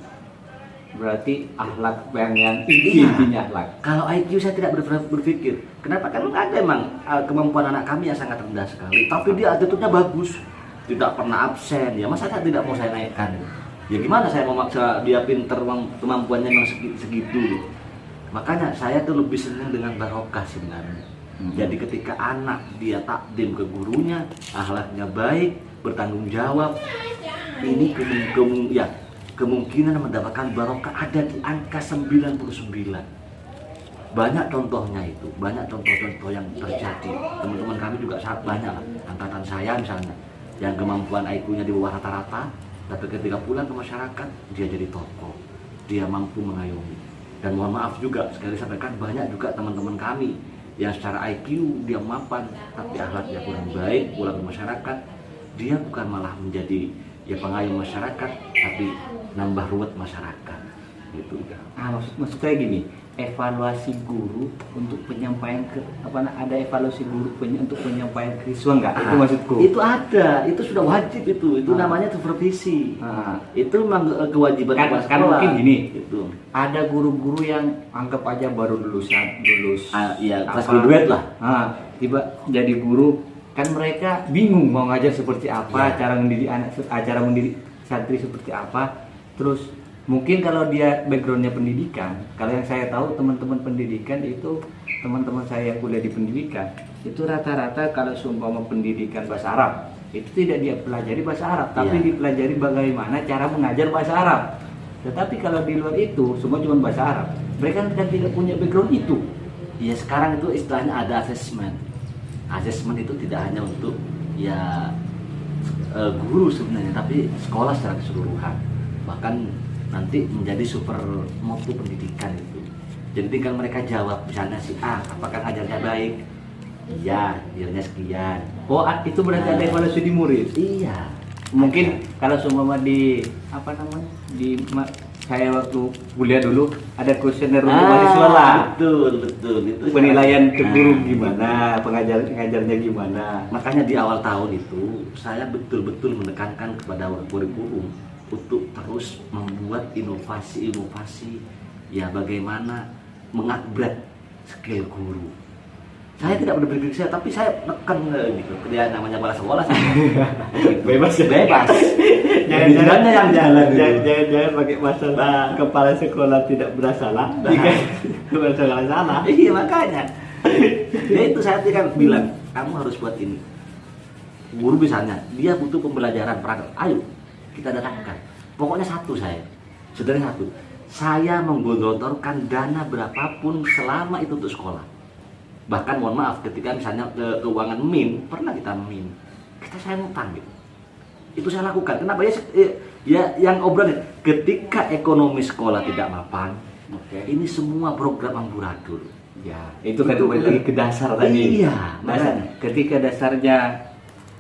S2: Berarti akhlak yang intinya akhlak.
S1: Kalau IQ saya tidak berpikir. Kenapa? Kan ada emang kemampuan anak kami yang sangat rendah sekali, tapi dia attitude-nya bagus, tidak pernah absen. Ya masa tidak mau saya naikkan? Ya gimana saya mau maksa dia pinter, kemampuannya memang segitu. Makanya saya tuh lebih senang dengan barokah sebenarnya. Jadi ketika anak dia takdim ke gurunya, akhlaknya baik, bertanggung jawab, ini kemungkinan mendapatkan barokah ada di angka 99. Banyak contohnya itu, banyak contoh-contoh yang terjadi. Teman-teman kami juga sangat banyak lah. Angkatan saya misalnya, yang kemampuan IQ-nya di bawah rata-rata, tapi ketika pulang ke masyarakat dia jadi tokoh, dia mampu mengayomi. Dan mohon maaf juga sekali sampaikan, banyak juga teman-teman kami yang secara IQ dia mapan, tapi akhlaknya kurang baik, pulang ke masyarakat dia bukan malah menjadi ya pengayom masyarakat, tapi nambah ruwet masyarakat. gitu.
S2: Maksud saya gini, evaluasi guru untuk penyampaian ada evaluasi guru untuk penyampaian ke siswa nggak? Itu maksudku.
S1: Itu ada, itu sudah wajib itu namanya supervisi. Itu memang kewajiban kepala sekolah.
S2: Kan mungkin gini,
S1: itu.
S2: Ada guru-guru yang anggap aja baru lulus
S1: Iya, kelas graduate lah.
S2: Tiba jadi guru, kan mereka bingung mau ngajar seperti apa, cara mendidik santri seperti apa. Terus mungkin kalau dia backgroundnya pendidikan, kalau yang saya tahu teman-teman pendidikan itu, teman-teman saya yang kuliah di pendidikan itu rata-rata kalau seumpama pendidikan bahasa Arab itu tidak dia pelajari bahasa Arab, tapi dipelajari bagaimana cara mengajar bahasa Arab. Tetapi kalau di luar itu semua cuma bahasa Arab, mereka kan tidak punya background itu.
S1: Ya sekarang itu istilahnya ada asesmen. Asesmen itu tidak hanya untuk guru sebenarnya, tapi sekolah secara keseluruhan. Bahkan nanti menjadi super mutu pendidikan itu. Jadi tinggal mereka jawab, misalnya si A, apakah ngajarnya baik? Iya, nilainya sekian.
S2: Oh, itu berarti ada evaluasi di murid.
S1: Iya.
S2: Mungkin kalau seumpama saya waktu kuliah dulu ada kuesioner untuk mahasiswa lah.
S1: Betul. Itu
S2: penilaian ke guru gimana, pengajarnya gimana.
S1: Makanya di awal tahun itu saya betul-betul menekankan kepada kurikulum untuk terus membuat inovasi-inovasi bagaimana mengupgrade skill guru. Saya tidak berpikir saya, tapi saya tekan gitu. Dia namanya kepala sekolah sih.
S2: Bebas.
S1: Jangan yang jalan.
S2: Jangan pakai masalah kepala sekolah tidak bersalah. Jika kepala sekolah salah.
S1: Iya makanya. Ya itu saya kan bilang, kamu harus buat ini. Guru misalnya, dia butuh pembelajaran praktek. Ayo kita datangkan. Pokoknya sederhana satu. Saya menggelontorkan dana berapapun selama itu untuk sekolah. Bahkan mohon maaf ketika misalnya keuangan min, pernah kita min, saya ngutang gitu. Itu saya lakukan. Kenapa yang obrolan ketika ekonomi sekolah tidak mapan, ini semua program amburadul.
S2: Ya, itu kan kembali lagi ke dasar tadi.
S1: Iya,
S2: ketika dasarnya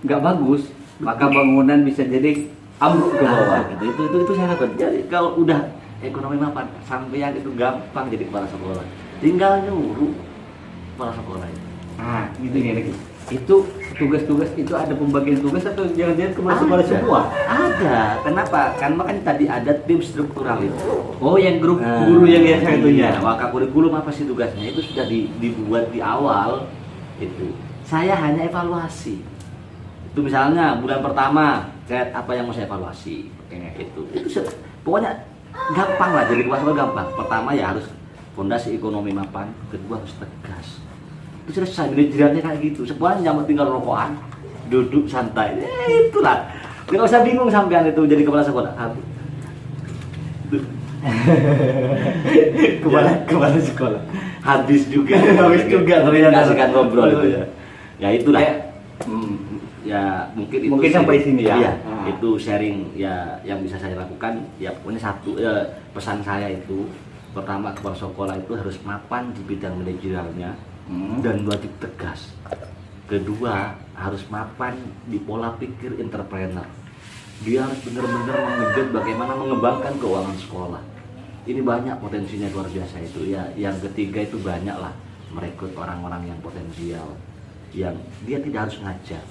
S2: nggak bagus, maka bangunan bisa jadi ambruk ke bawah.
S1: Itu saya lakukan. Jadi kalau udah ekonomi mapan, sampai yang itu gampang jadi kepala sekolah. Tinggal nyuruh kepala sekolah itu.
S2: Gitu nih lagi. Itu tugas-tugas itu ada pembagian tugas atau jangan-jangan kepala sekolah semua?
S1: Ada. Kenapa? Kan makanya tadi ada tim struktural itu.
S2: Oh, yang grup guru yang satunya.
S1: Maka kurikulum apa sih tugasnya itu sudah dibuat di awal itu. Saya hanya evaluasi. Itu misalnya bulan pertama, apa yang mau saya evaluasi? Itu pokoknya gampang lah, jadi kepala sekolah gampang. Pertama harus fondasi ekonomi mapan, kedua harus tegas. Itu selesai, manajernya kayak gitu. Semuanya nyamuk tinggal rokokan, duduk santai. Itulah. Tidak usah bingung sampean itu jadi kepala sekolah.
S2: Kepala sekolah.
S1: Habis juga
S2: ternyata
S1: kasihkan ngobrol itu. Ya itulah. Ya mungkin
S2: sampai sini ya.
S1: Iya, itu sharing yang bisa saya lakukan. Ya pokoknya pesan saya itu pertama kepala sekolah itu harus mapan di bidang manajerialnya dan wajib tegas. Kedua harus mapan di pola pikir entrepreneur. Dia harus benar-benar mengejar bagaimana mengembangkan keuangan sekolah. Ini banyak potensinya luar biasa itu. Ya, yang ketiga itu banyak lah merekrut orang-orang yang potensial, yang dia tidak harus ngajar,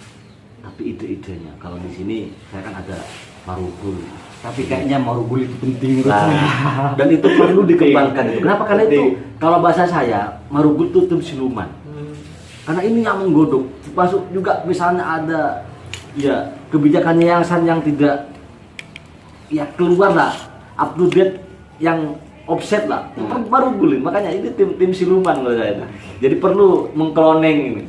S1: tapi ide-idenya. Kalau di sini saya kan ada Marugul.
S2: Tapi kayaknya Marugul itu penting
S1: dan itu perlu dikembangkan. Kenapa? Karena itu kalau bahasa saya Marugul itu tim siluman. Karena ini yang menggodok. Masuk juga misalnya ada kebijakan yayasan yang tidak keluar lah, up to date, yang offset lah. Marugul. Makanya ini tim siluman menurut saya. Jadi perlu mengkloning ini.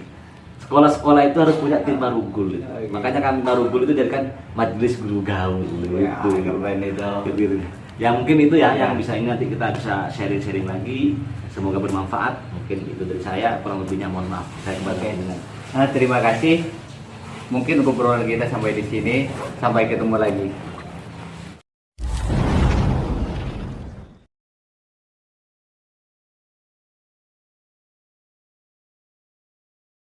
S1: Sekolah-sekolah itu harus punya tim Marugul. Makanya kami Marugul itu jadikan majelis guru gaul gitu. Ya mungkin itu yang bisa ini nanti kita bisa sharing-sharing lagi. Semoga bermanfaat. Mungkin itu dari saya, kurang lebihnya mohon maaf. Saya kembali dengan.
S2: Terima kasih. Mungkin obrolan kita sampai di sini. Sampai ketemu lagi.